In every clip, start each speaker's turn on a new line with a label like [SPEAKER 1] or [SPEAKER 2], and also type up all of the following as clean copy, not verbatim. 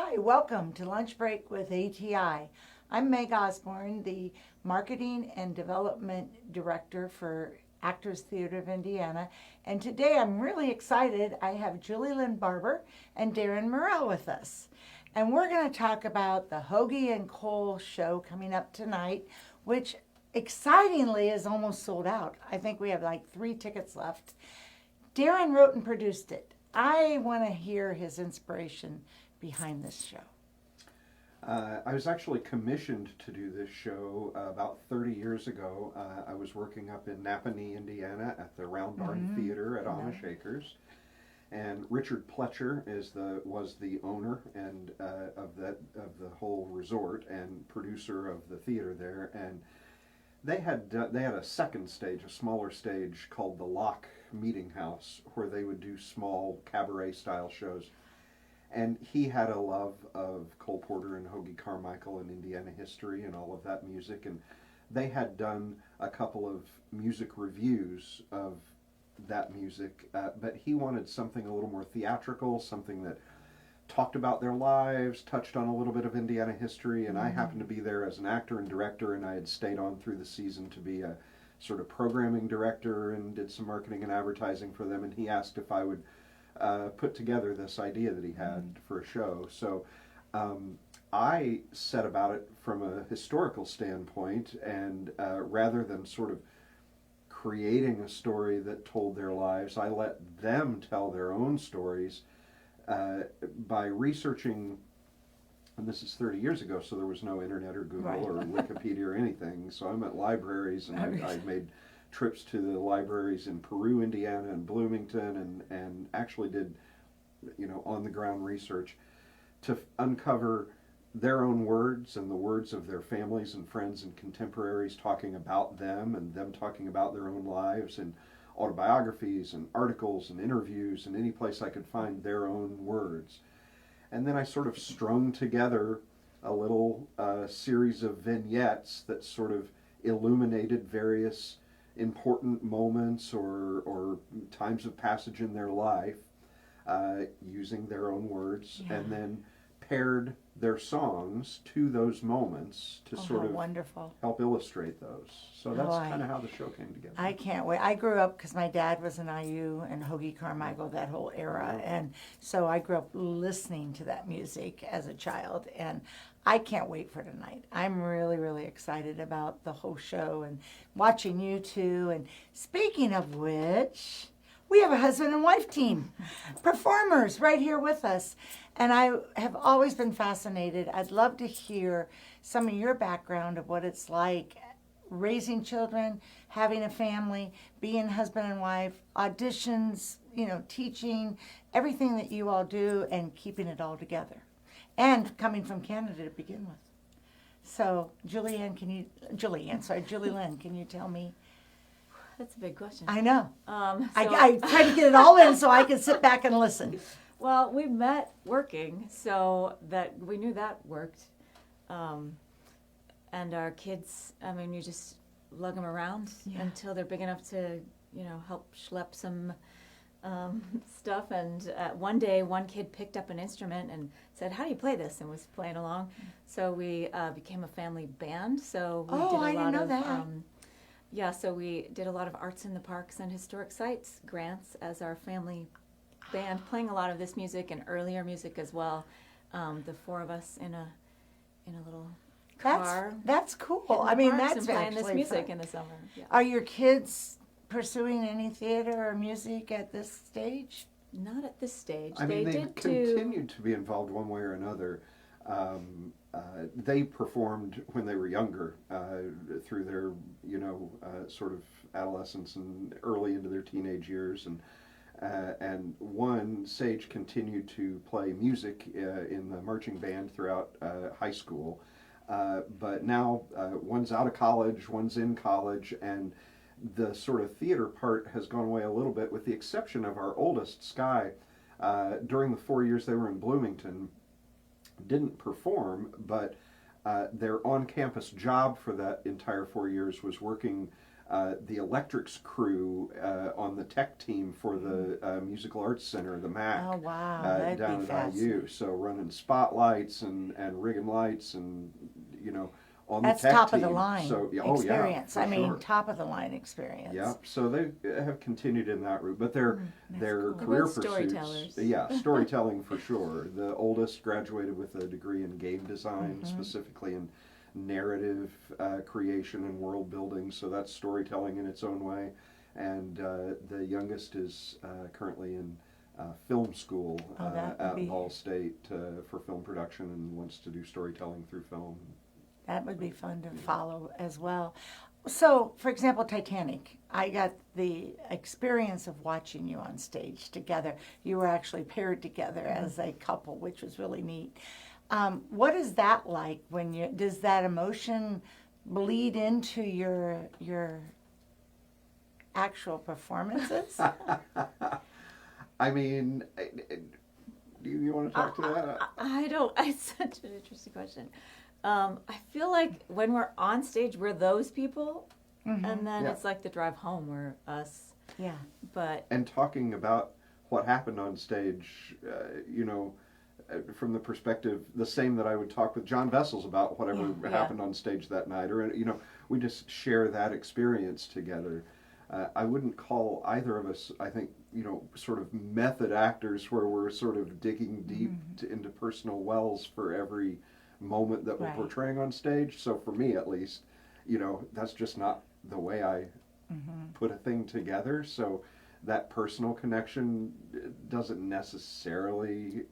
[SPEAKER 1] Hi, welcome to Lunch Break with ATI. I'm Meg Osborne, the Marketing and Development Director for Actors Theater of Indiana. And today I'm really excited. I have Julie Lyn Barber and Darrin Murrell with us. And we're going to talk about the Hoagy Cole show coming up tonight, which excitingly is almost sold out. I think we have like 3 tickets left. Darrin wrote and produced it. I want to hear his inspiration behind this show.
[SPEAKER 2] I was actually commissioned to do this show about 30 years ago. I was working up in Napanee, Indiana at the Round Barn Theater at Amish Acres. And Richard Pletcher was the owner and of the whole resort and producer of the theater there. And they had a second stage, a smaller stage called the Lock Meeting House, where they would do small cabaret style shows. And he had a love of Cole Porter and Hoagy Carmichael and Indiana history and all of that music. And they had done a couple of music reviews of that music, but he wanted something a little more theatrical, something that talked about their lives, touched on a little bit of Indiana history. And I happened to be there as an actor and director, and I had stayed on through the season to be a sort of programming director and did some marketing and advertising for them. And he asked if I would put together this idea that he had for a show. So I set about it from a historical standpoint, and rather than sort of creating a story that told their lives, I let them tell their own stories by researching. And this is 30 years ago, so there was no internet or Google or Wikipedia or anything. So I'm at libraries, and I made trips to the libraries in Peru, Indiana, and Bloomington, and actually did, on the ground research to uncover their own words and the words of their families and friends and contemporaries talking about them, and them talking about their own lives, and autobiographies and articles and interviews, and any place I could find their own words. And then I sort of strung together a little series of vignettes that sort of illuminated various important moments or times of passage in their life using their own words, and then paired their songs to those moments to sort of
[SPEAKER 1] wonderful.
[SPEAKER 2] Help illustrate those. So that's kind of how the show came together.
[SPEAKER 1] I can't wait. I grew up because my dad was an IU and Hoagy Carmichael, that whole era. And so I grew up listening to that music as a child. And I can't wait for tonight. I'm really, really excited about the whole show and watching you two. And speaking of which, we have a husband and wife team, performers right here with us. And I have always been fascinated. I'd love to hear some of your background of what it's like raising children, having a family, being husband and wife, auditions, teaching, everything that you all do and keeping it all together. And coming from Canada to begin with. So, Julie Lyn, can you tell me?
[SPEAKER 3] That's a big question.
[SPEAKER 1] I know. I try to get it all in so I can sit back and listen.
[SPEAKER 3] Well, we met working, so that we knew that worked. And our kids, you just lug them around until they're big enough to, help schlep some stuff. And one day, one kid picked up an instrument and said, "How do you play this?" and was playing along. So we became a family band. So we did a lot
[SPEAKER 1] I didn't know that.
[SPEAKER 3] So we did a lot of arts in the parks and historic sites grants as our family band, playing a lot of this music and earlier music as well. The 4 of us in a little car.
[SPEAKER 1] That's cool. That's
[SPEAKER 3] playing this music
[SPEAKER 1] fun.
[SPEAKER 3] in the summer. Yeah.
[SPEAKER 1] Are your kids pursuing any theater or music at this stage?
[SPEAKER 3] Not at this stage.
[SPEAKER 2] They continued to be involved one way or another. They performed when they were younger, through their, sort of adolescence and early into their teenage years, and one, Sage, continued to play music in the marching band throughout high school, but now one's out of college, one's in college, and the sort of theater part has gone away a little bit, with the exception of our oldest, Sky. During the 4 years they were in Bloomington, didn't perform, but their on-campus job for that entire 4 years was working the electrics crew on the tech team for the Musical Arts Center, the MAC,
[SPEAKER 1] Oh, wow, that'd
[SPEAKER 2] down
[SPEAKER 1] be
[SPEAKER 2] at IU. So running spotlights and rigging lights and, on
[SPEAKER 1] That's
[SPEAKER 2] the tech
[SPEAKER 1] top
[SPEAKER 2] team.
[SPEAKER 1] of the line
[SPEAKER 2] So,
[SPEAKER 1] experience.
[SPEAKER 2] for
[SPEAKER 1] I mean,
[SPEAKER 2] sure.
[SPEAKER 1] top of the line experience.
[SPEAKER 2] Yep. So they have continued in that route, but their
[SPEAKER 1] cool.
[SPEAKER 2] career
[SPEAKER 3] Good
[SPEAKER 2] pursuits.
[SPEAKER 3] storytellers.
[SPEAKER 2] Yeah, storytelling for sure. The oldest graduated with a degree in game design, specifically in narrative creation and world building. So that's storytelling in its own way. And the youngest is currently in film school at Ball State for film production and wants to do storytelling through film.
[SPEAKER 1] That would be fun to follow as well. So, for example, Titanic, I got the experience of watching you on stage together. You were actually paired together as a couple, which was really neat. What is that like when does that emotion bleed into your actual performances?
[SPEAKER 2] I mean, do you want to talk to that?
[SPEAKER 3] I don't. It's such an interesting question. I feel like when we're on stage, we're those people, and then
[SPEAKER 2] Yeah.
[SPEAKER 3] it's like the drive home, we're us.
[SPEAKER 1] Yeah.
[SPEAKER 3] But
[SPEAKER 2] And talking about what happened on stage, from the perspective, the same that I would talk with John Vessels about whatever
[SPEAKER 3] Yeah.
[SPEAKER 2] happened on stage that night, or, we just share that experience together. I wouldn't call either of us, I think, sort of method actors where we're sort of digging deep into personal wells for every moment that we're
[SPEAKER 1] Right.
[SPEAKER 2] portraying on stage. So for me, at least, that's just not the way I put a thing together. So that personal connection doesn't necessarily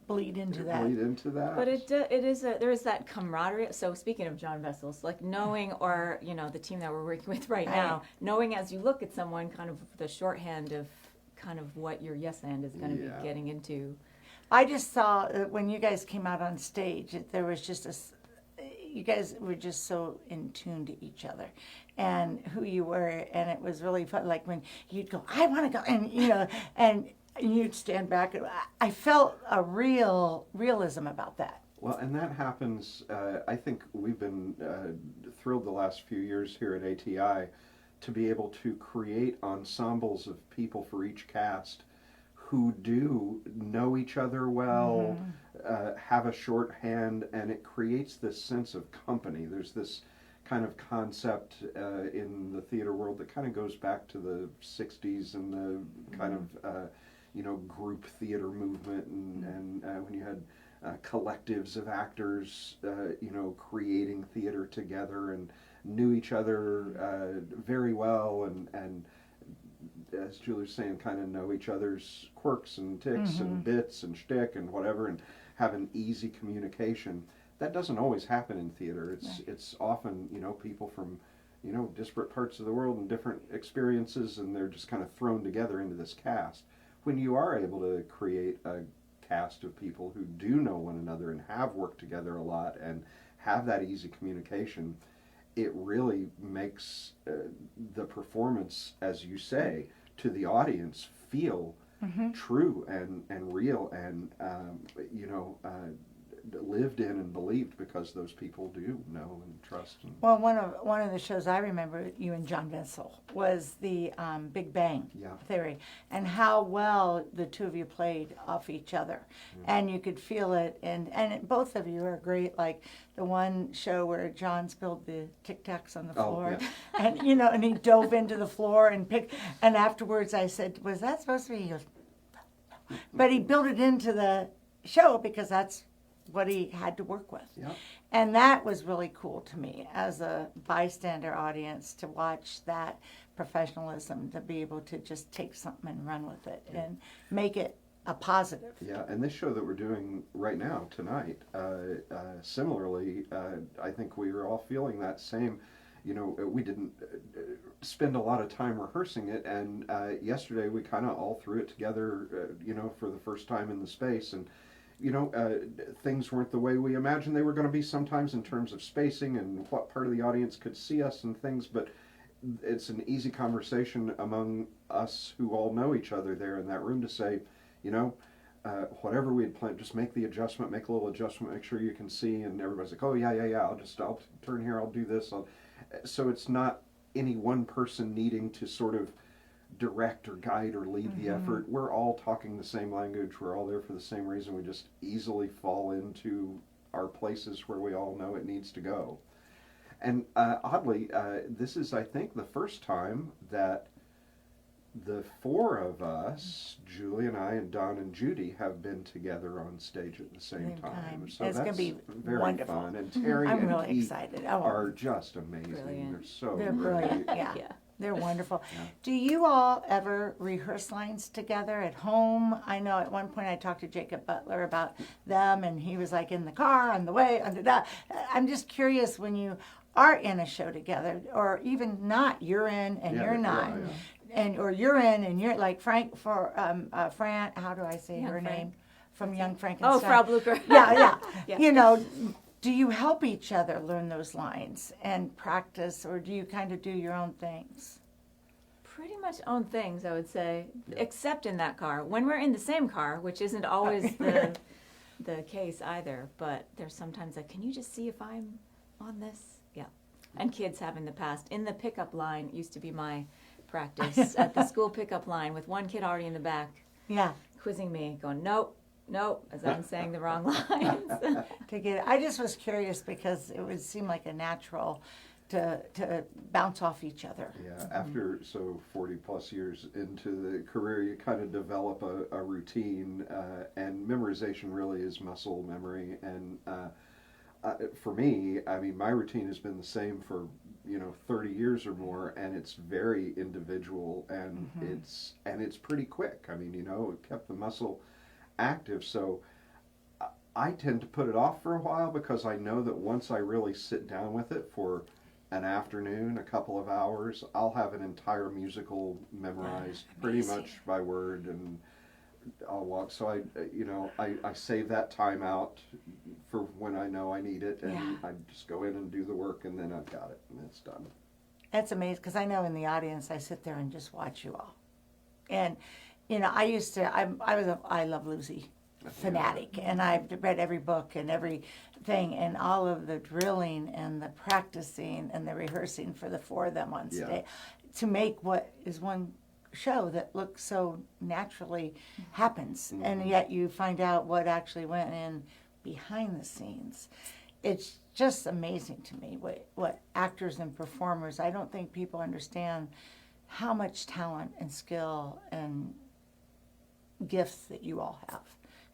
[SPEAKER 1] Bleed into that.
[SPEAKER 2] bleed into that.
[SPEAKER 3] But there is that camaraderie. So speaking of John Vessels, like knowing, or the team that we're working with right now, knowing as you look at someone, kind of the shorthand of kind of what your yes and is going to
[SPEAKER 2] Yeah.
[SPEAKER 3] be getting into.
[SPEAKER 1] I just saw when you guys came out on stage, there was just you guys were just so in tune to each other and who you were, and it was really fun. Like when you'd go, I want to go, and and you'd stand back. And I felt a realism about that.
[SPEAKER 2] Well, and that happens, I think we've been thrilled the last few years here at ATI to be able to create ensembles of people for each cast who do know each other well, have a shorthand, and it creates this sense of company. There's this kind of concept in the theater world that kind of goes back to the 60s and the kind of, group theater movement and when you had collectives of actors, creating theater together and knew each other very well and as Julie was saying, kind of know each other's quirks and ticks and bits and shtick and whatever, and have an easy communication. That doesn't always happen in theater. It's often people from disparate parts of the world and different experiences, and they're just kind of thrown together into this cast. When you are able to create a cast of people who do know one another and have worked together a lot and have that easy communication, it really makes the performance, as you say, to the audience feel true and real and lived in and believed, because those people do know and trust.
[SPEAKER 1] Well, one of the shows I remember you and John Vessel was the Big Bang Theory, and how well the two of you played off each other, and you could feel it. And both of you are great. Like the one show where John spilled the Tic Tacs on the floor, and and he dove into the floor and picked. And afterwards, I said, "Was that supposed to be?" He goes, "No." But he built it into the show because that's what he had to work with.
[SPEAKER 2] Yep.
[SPEAKER 1] And that was really cool to me as a bystander audience to watch that professionalism, to be able to just take something and run with it and make it a positive.
[SPEAKER 2] Yeah, and this show that we're doing right now, tonight, similarly, I think we were all feeling that same, we didn't spend a lot of time rehearsing it, and yesterday we kind of all threw it together, for the first time in the space, and things weren't the way we imagined they were going to be sometimes in terms of spacing and what part of the audience could see us and things, but it's an easy conversation among us who all know each other there in that room to say, whatever we had planned, just make the adjustment, make a little adjustment, make sure you can see, and everybody's like, oh, yeah, I'll turn here, I'll do this. So it's not any one person needing to sort of direct or guide or lead the effort. We're all talking the same language. We're all there for the same reason. We just easily fall into our places where we all know it needs to go. And oddly, this is, I think, the first time that the four of us, Julie and I and Don and Judy, have been together on stage at the same time. So
[SPEAKER 1] it's
[SPEAKER 2] that's
[SPEAKER 1] going to be
[SPEAKER 2] very
[SPEAKER 1] wonderful.
[SPEAKER 2] fun. And Terry
[SPEAKER 1] I'm
[SPEAKER 2] and
[SPEAKER 1] really
[SPEAKER 2] Pete
[SPEAKER 1] excited.
[SPEAKER 2] are just amazing.
[SPEAKER 3] Brilliant.
[SPEAKER 2] They're so
[SPEAKER 1] They're
[SPEAKER 2] great.
[SPEAKER 1] brilliant. Yeah.
[SPEAKER 3] Yeah.
[SPEAKER 1] They're wonderful.
[SPEAKER 2] Yeah.
[SPEAKER 1] Do you all ever rehearse lines together at home? I know at one point I talked to Jacob Butler about them, and he was like in the car on the way under that. I'm just curious, when you are in a show together, or even not, you're in and you're not, and or you're in and you're like Fran. How do I say
[SPEAKER 3] Young
[SPEAKER 1] her
[SPEAKER 3] Frank.
[SPEAKER 1] name? From Young Frankenstein.
[SPEAKER 3] Oh, Frau Blucher.
[SPEAKER 1] Yeah.
[SPEAKER 3] Yeah.
[SPEAKER 1] You know, do you help each other learn those lines and practice, or do you kind of do your own things?
[SPEAKER 3] Pretty much own things, I would say, except in that car. When we're in the same car, which isn't always the case either, but there's sometimes like, can you just see if I'm on this? Yeah. And kids have in the past. In the pickup line used to be my practice at the school pickup line with one kid already in the back
[SPEAKER 1] Yeah.
[SPEAKER 3] quizzing me, going, nope, as I'm saying the wrong lines.
[SPEAKER 1] To get it. I just was curious because it would seem like a natural to bounce off each other.
[SPEAKER 2] Yeah, after 40 plus years into the career, you kind of develop a routine, and memorization really is muscle memory. And for me, I mean, my routine has been the same for 30 years or more, and it's very individual, and it's pretty quick. I mean, it kept the muscle active, so I tend to put it off for a while because I know that once I really sit down with it for an afternoon, a couple of hours, I'll have an entire musical memorized pretty much by word, and I'll walk. So I save that time out for when I know I need it, and I just go in and do the work, and then I've got it, and it's done.
[SPEAKER 1] That's amazing, because I know in the audience I sit there and just watch you all. And, I Love Lucy fanatic, and I've read every book and everything, and all of the drilling and the practicing and the rehearsing for the four of them on stage to make what is one show that looks so naturally happens, and yet you find out what actually went in behind the scenes. It's just amazing to me what actors and performers, I don't think people understand how much talent and skill and gifts that you all have,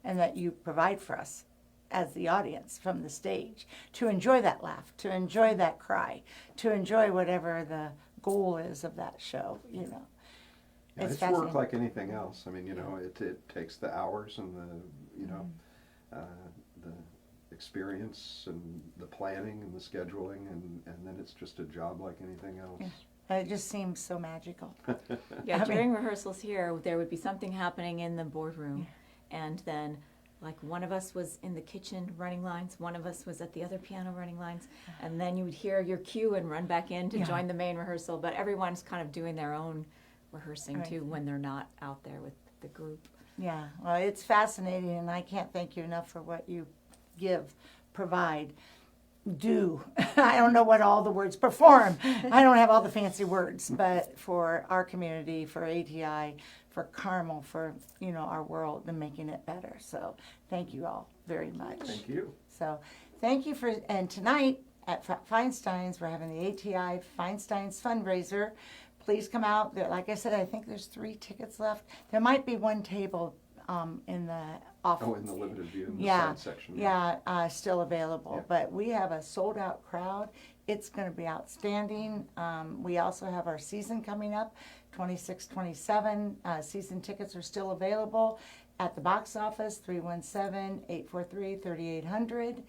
[SPEAKER 1] and that you provide for us as the audience from the stage, to enjoy that laugh, to enjoy that cry, to enjoy whatever the goal is of that show.
[SPEAKER 2] Yeah,
[SPEAKER 1] it's
[SPEAKER 2] it's work like anything else. I mean, it takes the hours and the experience and the planning and the scheduling, and then it's just a job like anything else.
[SPEAKER 1] Yeah. It just seems so magical.
[SPEAKER 3] Yeah, during rehearsals here, there would be something happening in the boardroom, and then like one of us was in the kitchen running lines, one of us was at the other piano running lines, and then you would hear your cue and run back in to join the main rehearsal. But everyone's kind of doing their own rehearsing too when they're not out there with the group.
[SPEAKER 1] Yeah, well, it's fascinating, and I can't thank you enough for what you provide. Do. I don't know what all the words, perform. I don't have all the fancy words, but for our community, for ATI, for Carmel, for, our world and making it better. So thank you all very much.
[SPEAKER 2] Thank you.
[SPEAKER 1] So thank you and tonight at Feinstein's, we're having the ATI Feinstein's fundraiser. Please come out. Like I said, I think there's 3 tickets left. There might be one table in the office.
[SPEAKER 2] Oh, in the limited view in the side section.
[SPEAKER 1] Still available. But we have a sold out crowd. It's going to be outstanding. We also have our season coming up, 26-27. Season tickets are still available at the box office, 317-843-3800.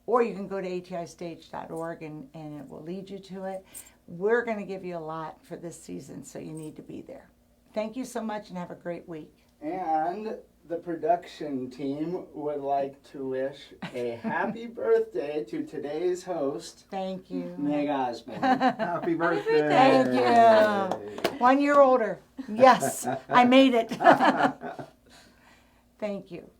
[SPEAKER 1] Or you can go to atistage.org and it will lead you to it. We're going to give you a lot for this season, so you need to be there. Thank you so much, and have a great week.
[SPEAKER 4] And the production team would like to wish a happy birthday to today's host,
[SPEAKER 1] Thank you.
[SPEAKER 4] Meg Osborne.
[SPEAKER 2] Happy birthday.
[SPEAKER 1] Thank you. 1 year older. Yes, I made it. Thank you.